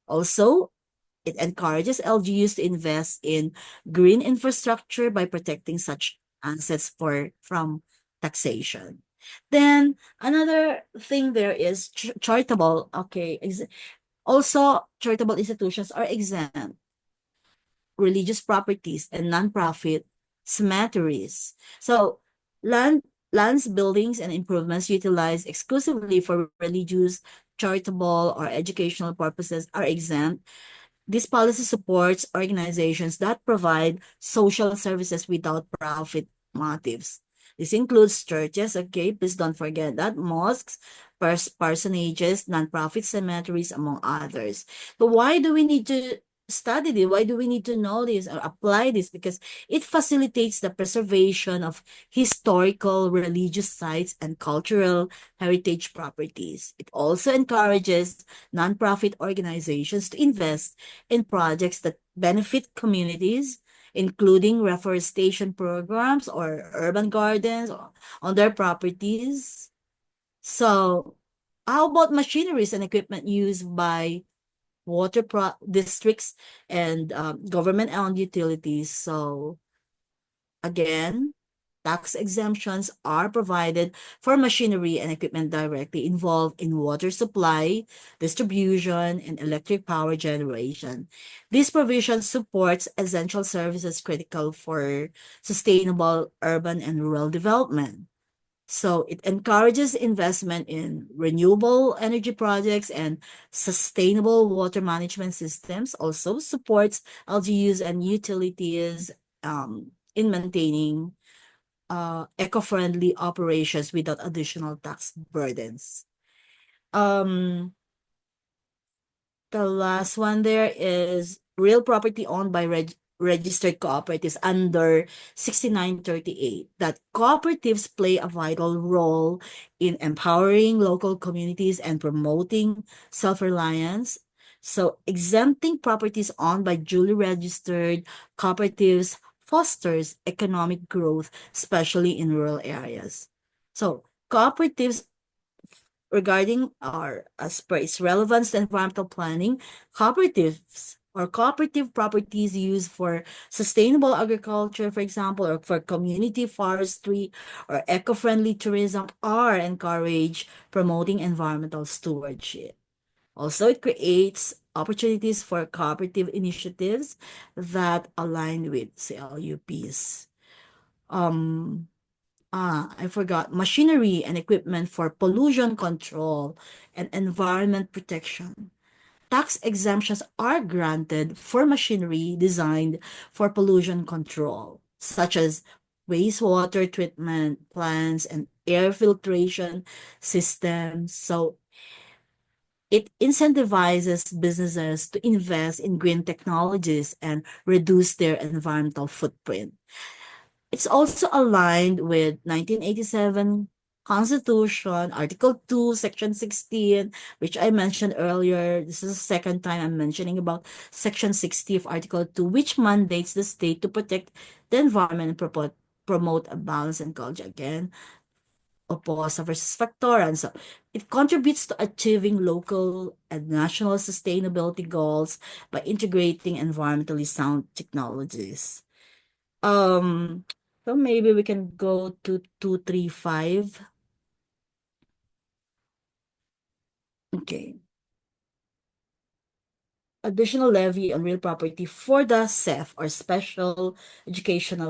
Speaker 1: Also, it encourages LGUs to invest in green infrastructure by protecting such assets from taxation. Then another thing there is charitable. Okay, also charitable institutions are exempt. Religious properties and nonprofit cemeteries. So lands, buildings, and improvements utilized exclusively for religious, charitable, or educational purposes are exempt. This policy supports organizations that provide social services without profit motives. This includes churches, okay, please don't forget that, mosques, parsonages, nonprofit cemeteries, among others. So why do we need to study this? Why do we need to know this or apply this? Because it facilitates the preservation of historical, religious sites and cultural heritage properties. It also encourages nonprofit organizations to invest in projects that benefit communities, including reforestation programs or urban gardens on their properties. So, how about machineries and equipment used by water districts and government-owned utilities? So, again, tax exemptions are provided for machinery and equipment directly involved in water supply, distribution, and electric power generation. This provision supports essential services critical for sustainable urban and rural development. So it encourages investment in renewable energy projects and sustainable water management systems, also supports LGUs and utilities in maintaining eco-friendly operations without additional tax burdens. The last one there is real property owned by registered cooperatives under 6938, that cooperatives play a vital role in empowering local communities and promoting self-reliance. So exempting properties owned by duly registered cooperatives fosters economic growth, especially in rural areas. So cooperatives, regarding our as per its relevance to environmental planning, cooperatives or cooperative properties used for sustainable agriculture, for example, or for community forestry or eco-friendly tourism are encouraged, promoting environmental stewardship. Also, it creates opportunities for cooperative initiatives that align with CLUPs. I forgot. Machinery and equipment for pollution control and environment protection. Tax exemptions are granted for machinery designed for pollution control, such as wastewater treatment plants and air filtration systems. So it incentivizes businesses to invest in green technologies and reduce their environmental footprint. It's also aligned with 1987 Constitution, Article 2, Section 16, which I mentioned earlier. This is the second time I'm mentioning about Section 60 of Article 2, which mandates the state to protect the environment and promote a balance and culture. Again, Oposa versus Factoran. So it contributes to achieving local and national sustainability goals by integrating environmentally sound technologies. So maybe we can go to 235. Okay. Additional levy on real property for the SEF or Special Education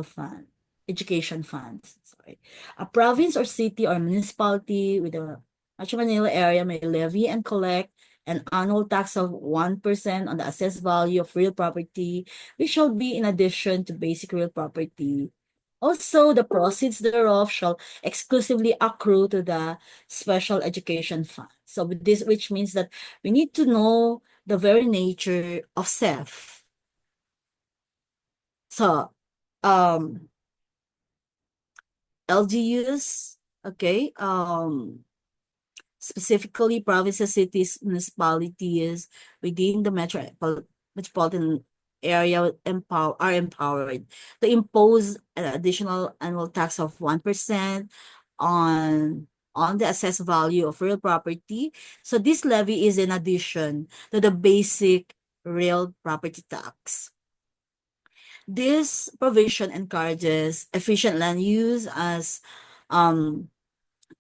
Speaker 1: Funds. Sorry. A province or city or municipality with a Metro Manila area may levy and collect an annual tax of 1% on the assessed value of real property, which shall be in addition to basic real property. Also, the proceeds thereof shall exclusively accrue to the Special Education Fund. So with this, which means that we need to know the very nature of SEF. So, LGUs, okay, specifically provinces, cities, municipalities within the metropolitan area are empowered to impose an additional annual tax of 1% on the assessed value of real property. So this levy is in addition to the basic real property tax. This provision encourages efficient land use as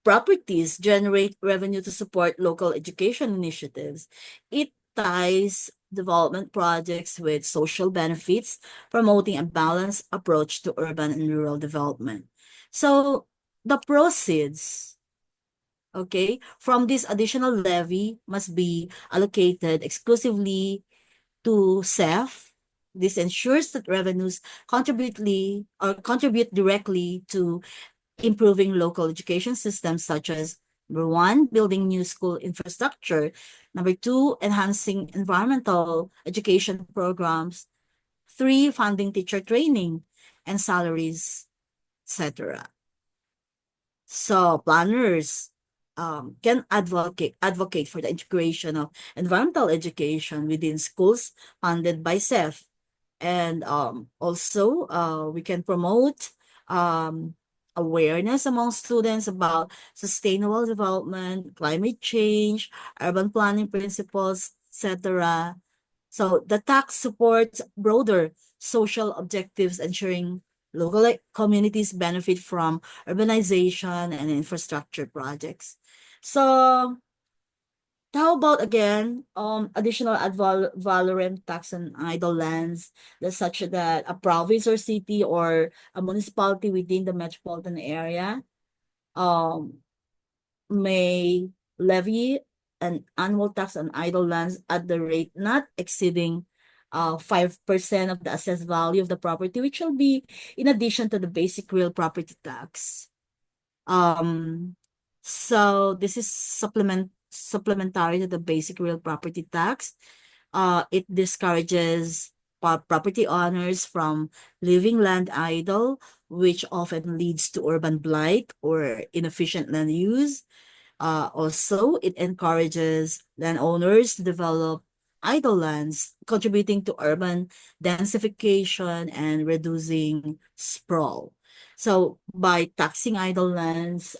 Speaker 1: properties generate revenue to support local education initiatives. It ties development projects with social benefits, promoting a balanced approach to urban and rural development. So the proceeds, okay, from this additional levy must be allocated exclusively to SEF. This ensures that revenues contribute directly to improving local education systems such as number one, building new school infrastructure, number two, enhancing environmental education programs, three, funding teacher training and salaries, etc. So planners can advocate for the integration of environmental education within schools funded by SEF. And also, we can promote awareness among students about sustainable development, climate change, urban planning principles, etc. So the tax supports broader social objectives, ensuring local communities benefit from urbanization and infrastructure projects. So how about again, additional ad valorem tax on idle lands, that such that a province or city or a municipality within the metropolitan area um may levy an annual tax on idle lands at the rate not exceeding 5% of the assessed value of the property, which will be in addition to the basic real property tax. Um, so this is supplementary to the basic real property tax. It discourages property owners from leaving land idle, which often leads to urban blight or inefficient land use. Also, it encourages landowners to develop idle lands, contributing to urban densification and reducing sprawl. So by taxing idle lands,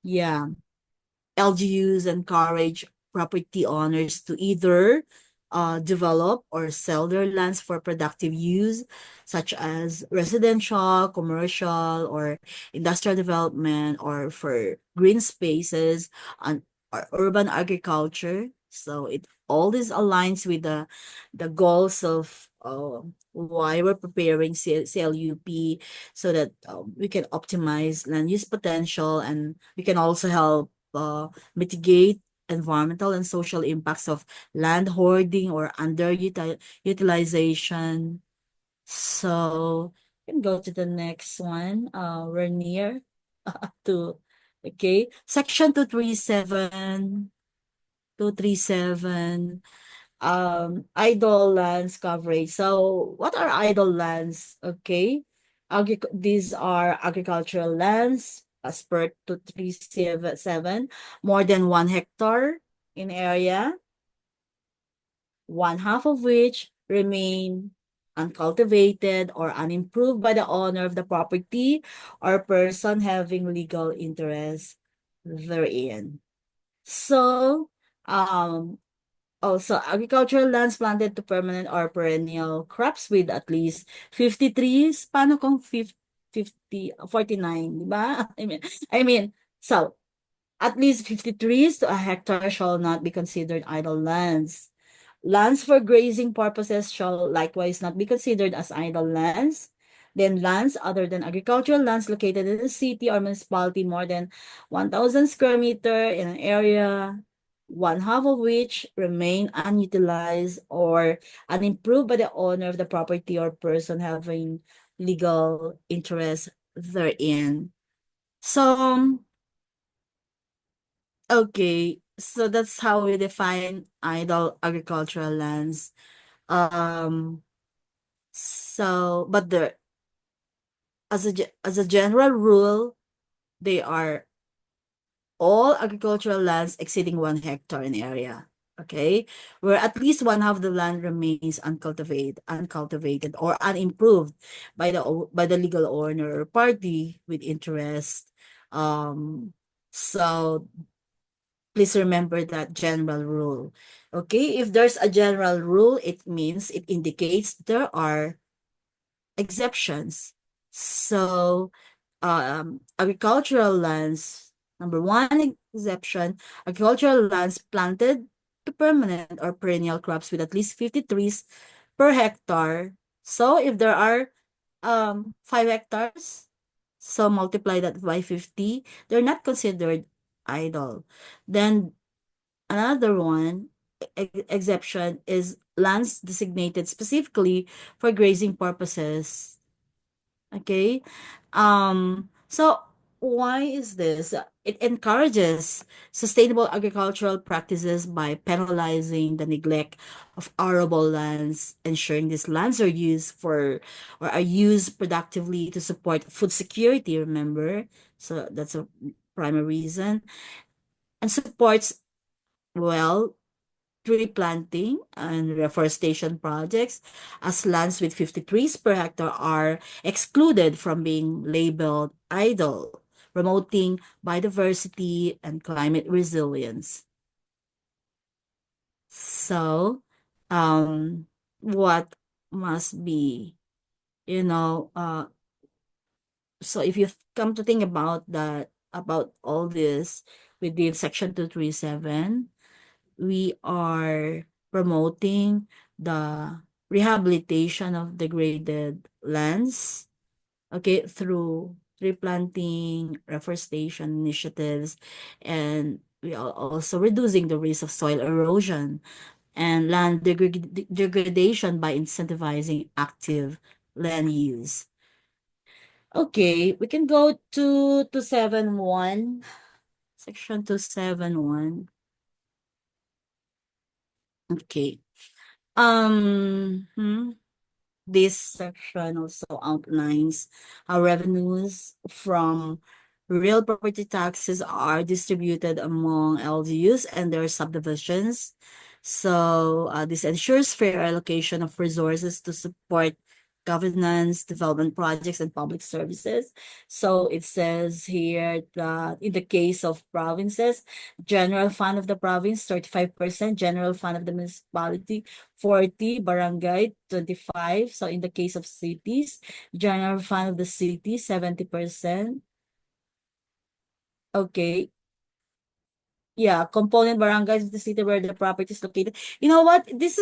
Speaker 1: yeah, LGUs encourage property owners to either develop or sell their lands for productive use, such as residential, commercial, or industrial development, or for green spaces and or urban agriculture. So it all this aligns with the goals of why we're preparing CLUP, so that we can optimize land use potential, and we can also help mitigate environmental and social impacts of land hoarding or underutilization. So we can go to the next one. We're near to, okay. Section 237, idle lands coverage. So what are idle lands? Okay. These are agricultural lands as per 237, more than 1 hectare in area, one half of which remain uncultivated or unimproved by the owner of the property or person having legal interest therein. So, also, agricultural lands planted to permanent or perennial crops with at least 50 trees. Paano kung 49, di ba? So, at least 50 trees to a hectare shall not be considered idle lands. Lands for grazing purposes shall likewise not be considered as idle lands. Then lands other than agricultural lands located in a city or municipality more than 1,000 square meter in an area, one half of which remain unutilized or unimproved by the owner of the property or person having legal interest therein. So, okay, so that's how we define idle agricultural lands. Um, So, but as a general rule, they are all agricultural lands exceeding 1 hectare in area. Okay, where at least one half of the land remains uncultivated or unimproved by the legal owner or party with interest. So please remember that general rule. Okay, if there's a general rule, it means it indicates there are exceptions. So, agricultural lands, number one exception, agricultural lands planted to permanent or perennial crops with at least 50 trees per hectare. So, if there are 5 hectares, so multiply that by 50, they're not considered idle. Then another one exception is lands designated specifically for grazing purposes. Okay. So why is this? It encourages sustainable agricultural practices by penalizing the neglect of arable lands, ensuring these lands are used for or are used productively to support food security, remember? So that's a primary reason. And supports, well, tree planting and reforestation projects, as lands with 50 trees per hectare are excluded from being labeled idle, promoting biodiversity and climate resilience. So, what must be, you know, so if you come to think about that, about all this within Section 237, we are promoting the rehabilitation of degraded lands, okay, through tree planting, reforestation initiatives, and we are also reducing the risk of soil erosion and land degradation by incentivizing active land use. Okay, we can go to 271, section 271. Okay. This section also outlines how revenues from real property taxes are distributed among LGUs and their subdivisions. So this ensures fair allocation of resources to support governance, development projects, and public services. So it says here that in the case of provinces, general fund of the province, 35%, general fund of the municipality, 40, barangay, 25. So in the case of cities, general fund of the city, 70%. Okay. Yeah, component barangays of the city where the property is located. You know what? These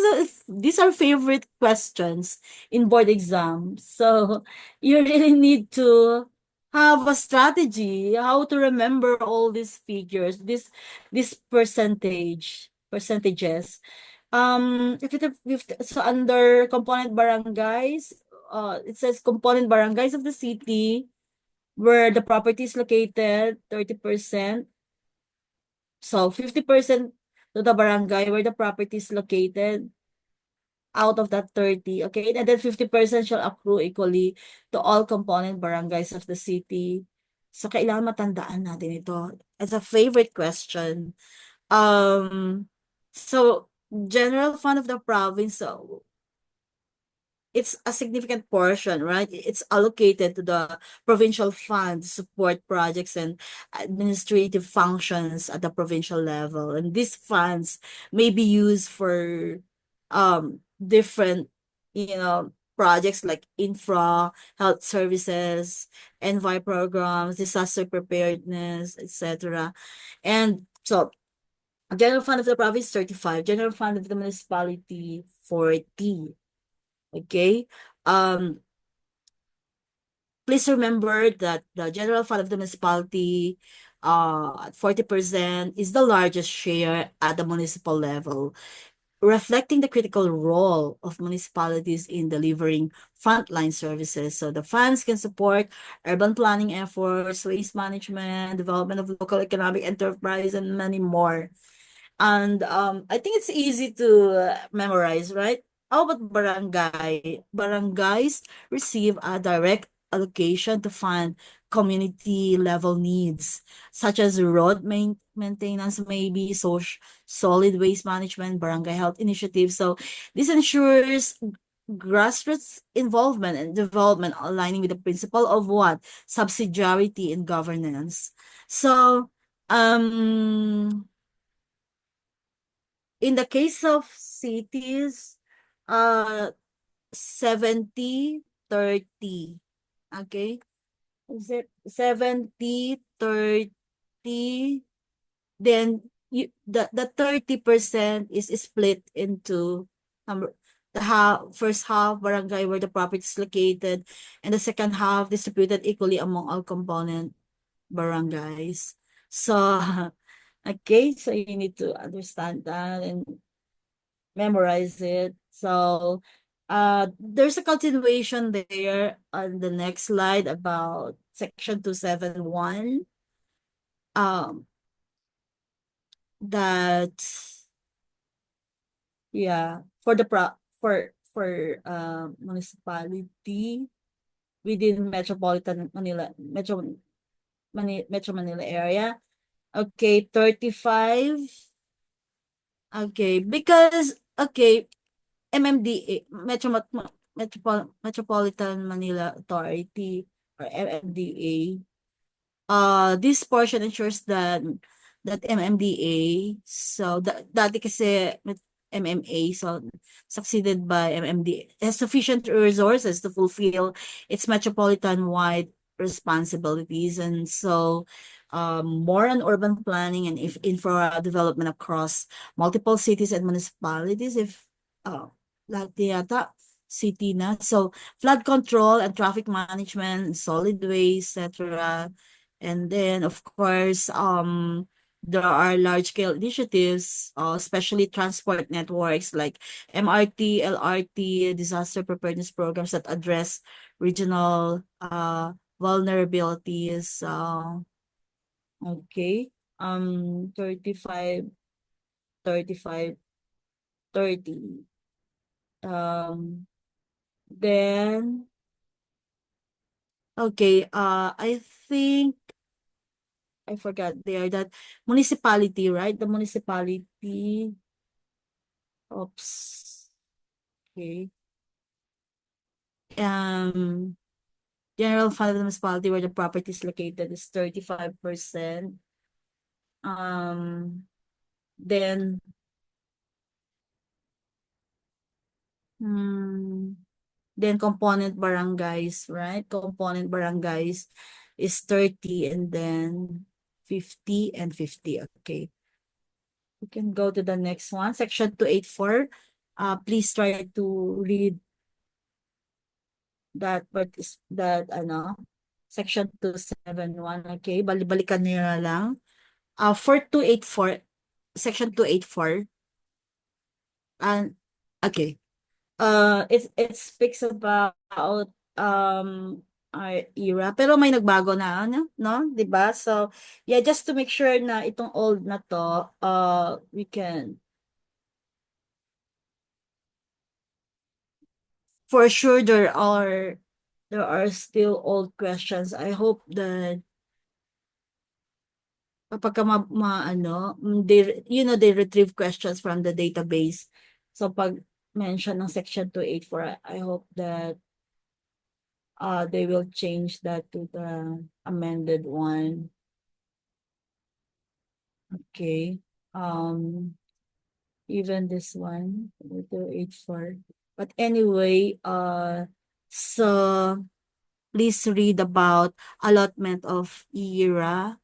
Speaker 1: are favorite questions in board exams. So you really need to have a strategy how to remember all these figures, this percentages. So under component barangays, it says component barangays of the city where the property is located, 30%. So 50% to the barangay where the property is located out of that 30, okay? And then 50% shall accrue equally to all component barangays of the city. So kailangan matandaan natin ito. It's a favorite question. So general fund of the province, so it's a significant portion, right? It's allocated to the provincial fund to support projects and administrative functions at the provincial level. And these funds may be used for different, projects like infra, health services, envi programs, disaster preparedness, etc. And so general fund of the province 35, general fund of the municipality 40. Okay. Um, please remember that the general fund of the municipality, 40% is the largest share at the municipal level, reflecting the critical role of municipalities in delivering frontline services. So the funds can support urban planning efforts, waste management, development of local economic enterprise, and many more. And I think it's easy to memorize, right? How about barangay? Barangays receive a direct allocation to fund community level needs, such as road maintenance, maybe solid waste management, barangay health initiatives. So this ensures grassroots involvement and development aligning with the principle of what? Subsidiarity in governance. So, in the case of cities, uh, 70-30. Okay? Is it 70-30? Then the 30% is split into number the first half barangay where the property is located, and the second half distributed equally among all component barangays. So okay, so you need to understand that and memorize it. So there's a continuation there on the next slide about section 271. That yeah, for the municipality within Metropolitan Manila, Metro Manila area. Okay, 35. Okay, because MMDA, Metropolitan Manila Authority, or MMDA, this portion ensures that MMDA, so dati kasi MMA, so succeeded by MMDA, has sufficient resources to fulfill its metropolitan-wide responsibilities, and so more on urban planning and if infra development across multiple cities and municipalities, if lahat yata city na. So flood control and traffic management, solid waste, etc. And then, of course, there are large-scale initiatives, especially transport networks like MRT, LRT, disaster preparedness programs that address regional vulnerabilities. Okay. 35, 35, 30. Then, okay, I think I forgot there that municipality, right? The municipality. Oops. Okay. General fund of the municipality where the property is located is 35%. Then then component barangays, right? Component barangays is 30 and then 50 and 50. Okay. We can go to the next one, section 284. Please try to read that, but that section 271. Okay, balikan niyo na lang. For 284, section 284. And okay. It speaks about our era, pero may nagbago na no, 'di ba? So yeah, just to make sure na itong old na to, we can for sure there are still old questions. I hope that kapag they retrieve questions from the database. So pag mention ng section 284, I hope that they will change that to the amended one. Okay. Even this one, 284. But anyway, so please read about allotment of ERA.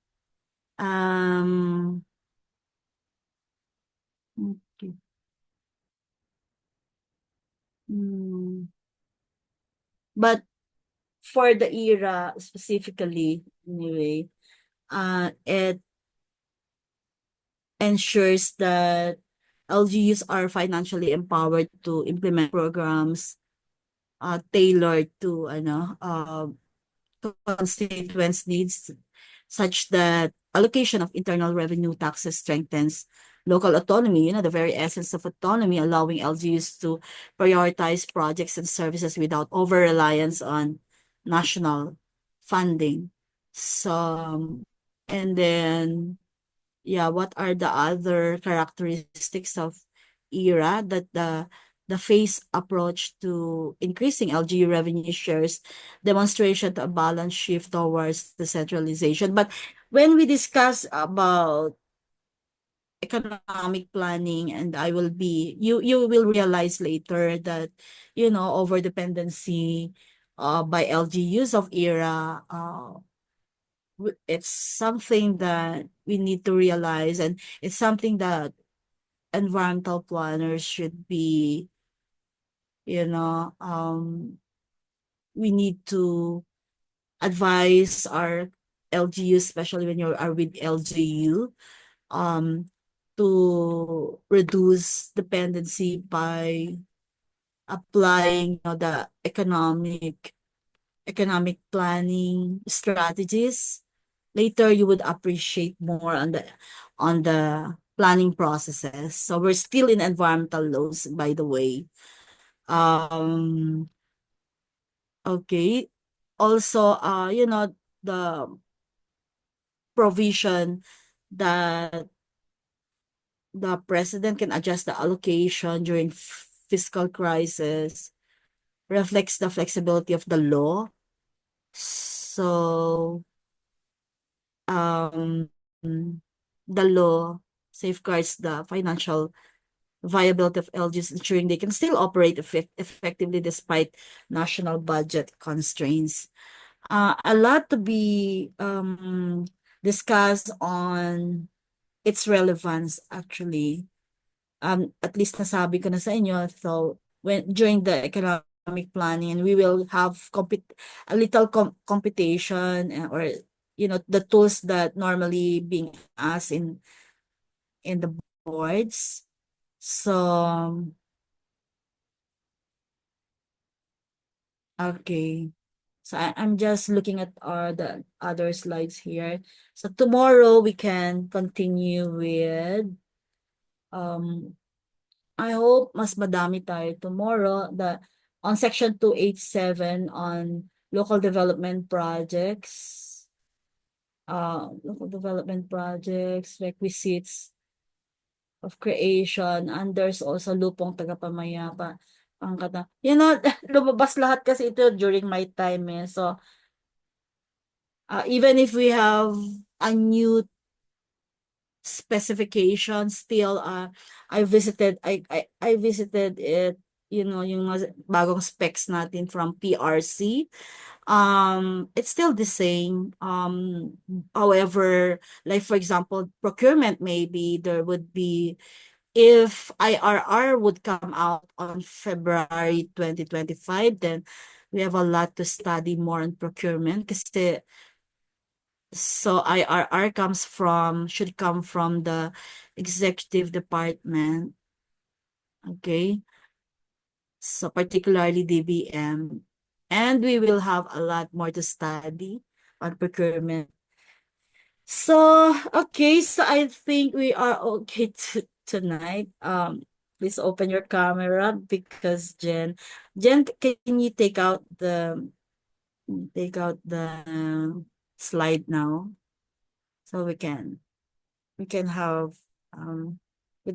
Speaker 1: Okay. But for the ERA specifically, anyway, it ensures that LGUs are financially empowered to implement programs tailored to constituents' needs, such that allocation of internal revenue taxes strengthens local autonomy, the very essence of autonomy, allowing LGUs to prioritize projects and services without over-reliance on national funding. So, and then, yeah, what are the other characteristics of ERA? That the phased approach to increasing LGU revenue shares, demonstration to a balance shift towards decentralization. But when we discuss about economic planning, and you will realize later that over dependency by LGUs of ERA, it's something that we need to realize, and it's something that environmental planners should be, we need to advise our LGU, especially when you are with LGU, to reduce dependency by applying the economic planning strategies. Later, you would appreciate more on the planning processes. So we're still in environmental laws, by the way. Okay. Also, the provision that the president can adjust the allocation during fiscal crisis reflects the flexibility of the law. So, the law safeguards the financial viability of LGs, ensuring they can still operate effectively despite national budget constraints. A lot to be discussed on its relevance, actually. At least nasabi ko na sa inyo. So during the economic planning, we will have a little computation, or the tools that normally being asked in the boards. So okay. So I'm just looking at the other slides here. So tomorrow we can continue with I hope mas madami tayo tomorrow on section 287 on local development projects. Local development projects, requisites of creation, and there's also lupong tagapamayapa. Lumabas lahat kasi ito during my time eh. So, even if we have a new specification, still, I visited it, yung bagong specs natin from PRC. It's still the same. However, like for example, procurement, maybe there would be, if IRR would come out on February 2025, then we have a lot to study more on procurement, kasi so IRR should come from the executive department. Okay. So particularly DBM. And we will have a lot more to study on procurement. So, okay, so I think we are okay tonight. Please open your camera, because Jen, can you take out the slide now, so we can have